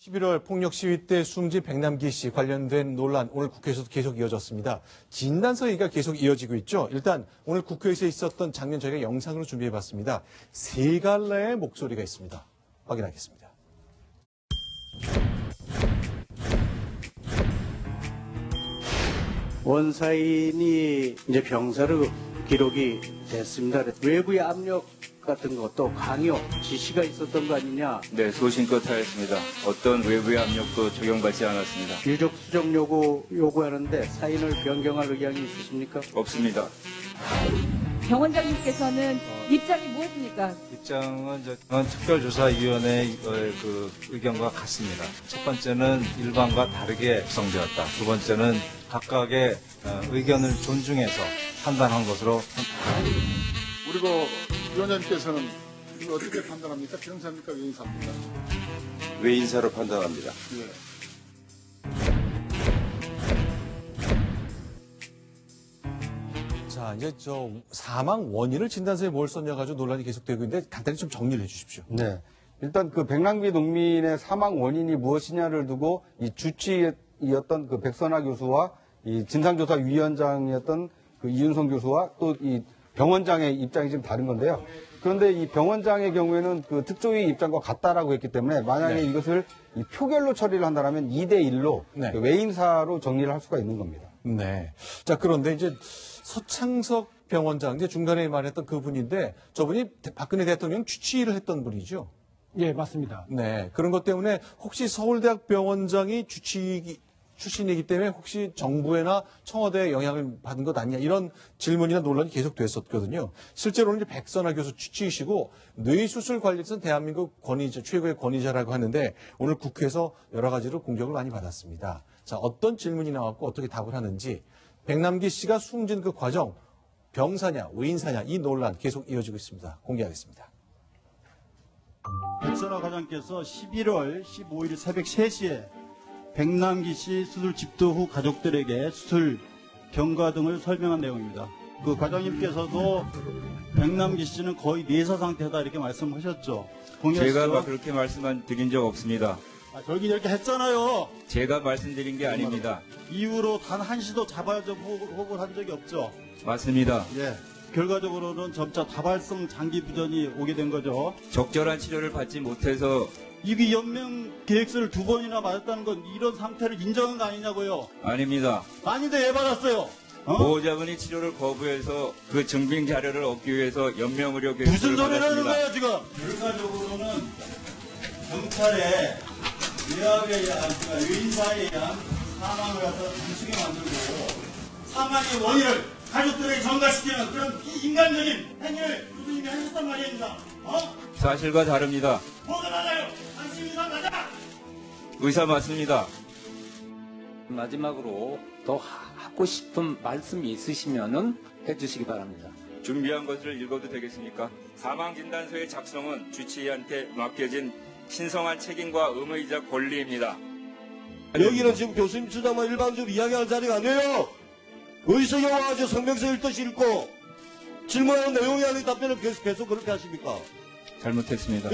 11월 폭력 시위 때 숨진 백남기 씨 관련된 논란 오늘 국회에서도 계속 이어졌습니다. 진단서 얘기가 계속 이어지고 있죠. 일단 오늘 국회에서 있었던 장면 저희가 영상으로 준비해봤습니다. 세 갈래의 목소리가 있습니다. 확인하겠습니다. 원사인이 이제 병사로 기록이 됐습니다. 외부의 압력 같은 것도 강요, 지시가 있었던 거 아니냐. 네, 소신껏 하였습니다. 어떤 외부의 압력도 적용받지 않았습니다. 유족 수정 요구하는데 사인을 변경할 의향이 있으십니까? 없습니다. 병 원장님께서는 입장이 무엇입니까? 입장은 특별조사위원회의 그 의견과 같습니다. 첫 번째는 일반과 다르게 구성되었다. 두 번째는 각각의 의견을 존중해서 판단한 것으로. 그리고 위원장님께서는 이걸 어떻게 판단합니까? 병사입니까? 외인사입니까? 외인사로 판단합니다. 예. 자, 이제 저 사망 원인을 진단서에 뭘 썼냐가지고 논란이 계속되고 있는데 간단히 좀 정리를 해주십시오. 네. 일단 그 백남기 농민의 사망 원인이 무엇이냐를 두고 이 주치의였던 그 백선아 교수와 이 진상조사위원장이었던 그 이윤성 교수와 또 이 병원장의 입장이 지금 다른 건데요. 그런데 이 병원장의 경우에는 그 특조위 입장과 같다라고 했기 때문에 만약에 이것을 이 표결로 처리를 한다면 2대1로 그 외인사로 정리를 할 수가 있는 겁니다. 네. 자, 그런데 이제 서창석 병원장, 이제 중간에 말했던 그분인데 저분이 박근혜 대통령 주치의를 했던 분이죠. 예, 맞습니다. 네. 그런 것 때문에 혹시 서울대학 병원장이 주치의 출신이기 때문에 혹시 정부에나 청와대에 영향을 받은 것 아니냐 이런 질문이나 논란이 계속 됐었거든요. 실제로는 이제 백선아 교수 주치의시고 뇌수술 관리에서는 대한민국 권위자, 최고의 권위자라고 하는데 오늘 국회에서 여러 가지로 공격을 많이 받았습니다. 자, 어떤 질문이 나왔고 어떻게 답을 하는지 백남기 씨가 숨진 그 과정 병사냐 외인사냐 이 논란 계속 이어지고 있습니다. 공개하겠습니다. 백선아 과장께서 11월 15일 새벽 3시에 백남기 씨 수술 집도 후 가족들에게 수술 경과 등을 설명한 내용입니다. 그 과장님께서도 백남기 씨는 거의 내사 상태다 이렇게 말씀하셨죠. 동의하시죠? 제가 그렇게 말씀한 드린 적 없습니다. 저기 이렇게 했잖아요. 제가 말씀드린 게 아닙니다. 이후로 단 한시도 자발적 호흡을 한 적이 없죠. 맞습니다. 예. 결과적으로는 점차 다발성 장기 부전이 오게 된 거죠. 적절한 치료를 받지 못해서 입이 연명 계획서를 2번이나 맞았다는 건 이런 상태를 인정한 거 아니냐고요. 아닙니다. 아닌데 왜 받았어요? 보호자분이 치료를 거부해서 그 증빙 자료를 얻기 위해서 연명의료 계획서를 무슨 소리를 하는 받았습니다. 거예요 지금? 결과적으로는 경찰에 외압에 의한 외인사에 의한 사망을 갖다 단순히 만들고 사망의 원인을 가족들에게 전가시키는 그런 비인간적인 행위를 교수님이 하셨단 말입니다. 사실과 다릅니다. 뭐가 달라요? 당신 의사 맞아? 의사 맞습니다. 마지막으로 더 하고 싶은 말씀이 있으시면은 해주시기 바랍니다. 준비한 것을 읽어도 되겠습니까? 사망진단서의 작성은 주치의한테 맡겨진 신성한 책임과 의무이자 권리입니다. 여기는 지금 교수님 주장만 일방적으로 이야기하는 자리가 아니에요. 어디서 영화가지고 성명서 읽듯이 읽고 질문하는 내용이 아닌 답변을 계속 그렇게 하십니까? 잘못했습니다.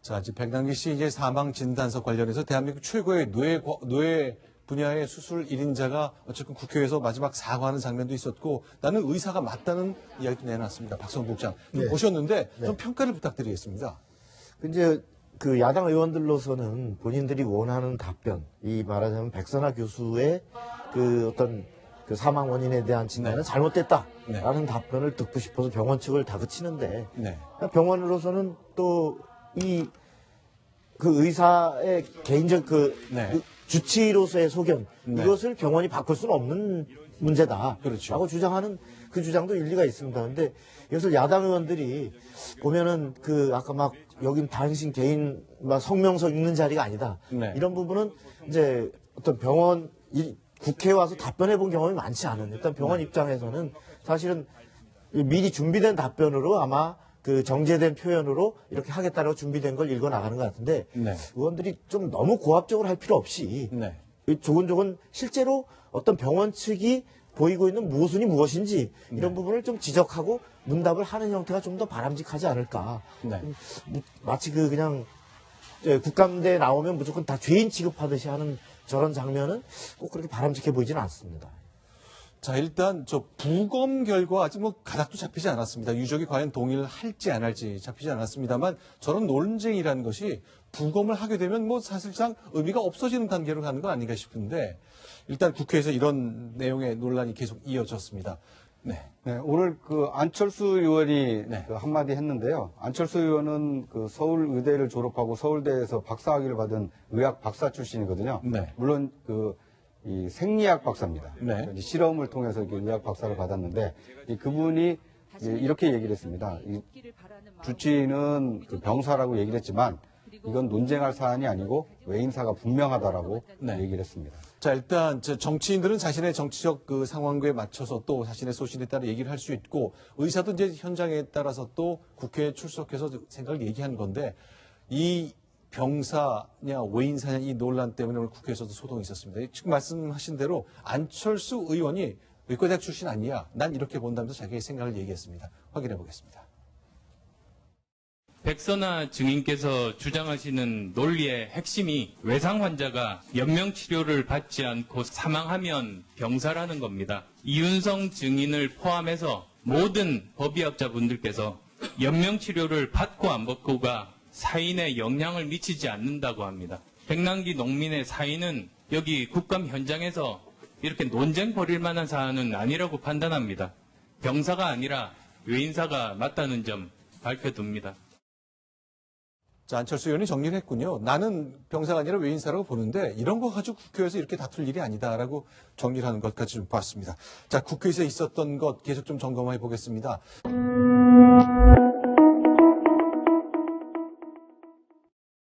자, 지금 백남기 씨 이제 사망 진단서 관련해서 대한민국 최고의 뇌 분야의 수술 1인자가 어쨌든 국회에서 마지막 사과하는 장면도 있었고 나는 의사가 맞다는 이야기도 내놨습니다. 박성훈 국장. 보셨는데 좀 평가를 부탁드리겠습니다. 이제 그 야당 의원들로서는 본인들이 원하는 답변, 이 말하자면 백선아 교수의 그 어떤 그 사망 원인에 대한 진단은 잘못됐다라는 답변을 듣고 싶어서 병원 측을 다그치는데 병원으로서는 또 그 의사의 개인적 그 주치의로서의 소견 이것을 병원이 바꿀 수는 없는 문제다라고 주장하는 그 주장도 일리가 있습니다. 그런데 이것을 야당 의원들이 보면은 그 아까 막 여긴 당신 개인 막 성명서 읽는 자리가 아니다. 이런 부분은 이제 어떤 병원 국회에 와서 답변해 본 경험이 많지 않은 일단 병원 입장에서는 사실은 미리 준비된 답변으로 아마 그 정제된 표현으로 이렇게 하겠다라고 준비된 걸 읽어 나가는 것 같은데 의원들이 좀 너무 고압적으로 할 필요 없이 조곤조곤 실제로 어떤 병원 측이 보이고 있는 모순이 무엇인지 이런 부분을 좀 지적하고 문답을 하는 형태가 좀 더 바람직하지 않을까. 네. 마치 그냥 국감대에 나오면 무조건 다 죄인 취급하듯이 하는 저런 장면은 꼭 그렇게 바람직해 보이지는 않습니다. 자, 일단 저 부검 결과 아직 뭐 가닥도 잡히지 않았습니다. 유족이 과연 동의를 할지 안 할지 잡히지 않았습니다만 저런 논쟁이라는 것이 부검을 하게 되면 뭐 사실상 의미가 없어지는 단계로 가는 거 아닌가 싶은데 일단 국회에서 이런 내용의 논란이 계속 이어졌습니다. 네. 네, 오늘 그 안철수 의원이 네. 그 한마디 했는데요. 안철수 의원은 그 서울 의대를 졸업하고 서울대에서 박사학위를 받은 의학 박사 출신이거든요. 네. 물론 이 생리학 박사입니다. 네. 이 실험을 통해서 이렇게 의학 박사를 받았는데 그분이 이렇게 얘기를 했습니다. 이 주치의는 그 병사라고 얘기를 했지만 이건 논쟁할 사안이 아니고 외인사가 분명하다라고 네. 얘기를 했습니다. 자, 일단 정치인들은 자신의 정치적 그 상황에 맞춰서 또 자신의 소신에 따라 얘기를 할 수 있고 의사도 이제 현장에 따라서 또 국회에 출석해서 생각을 얘기하는 건데 이 병사냐 외인사냐 이 논란 때문에 오늘 국회에서도 소동이 있었습니다. 지금 말씀하신 대로 안철수 의원이 의과대학 출신 아니야. 난 이렇게 본다면서 자기의 생각을 얘기했습니다. 확인해 보겠습니다. 백선아 증인께서 주장하시는 논리의 핵심이 외상 환자가 연명 치료를 받지 않고 사망하면 병사라는 겁니다. 이윤성 증인을 포함해서 모든 법의학자분들께서 연명 치료를 받고 안 받고가 사인에 영향을 미치지 않는다고 합니다. 백남기 농민의 사인은 여기 국감 현장에서 이렇게 논쟁 벌일 만한 사안은 아니라고 판단합니다. 병사가 아니라 외인사가 맞다는 점 밝혀둡니다. 자, 안철수 의원이 정리를 했군요. 나는 병사가 아니라 외인사라고 보는데 이런 거 가지고 국회에서 이렇게 다툴 일이 아니다라고 정리를 하는 것까지 좀 봤습니다. 자, 국회에서 있었던 것 계속 좀 점검해 보겠습니다.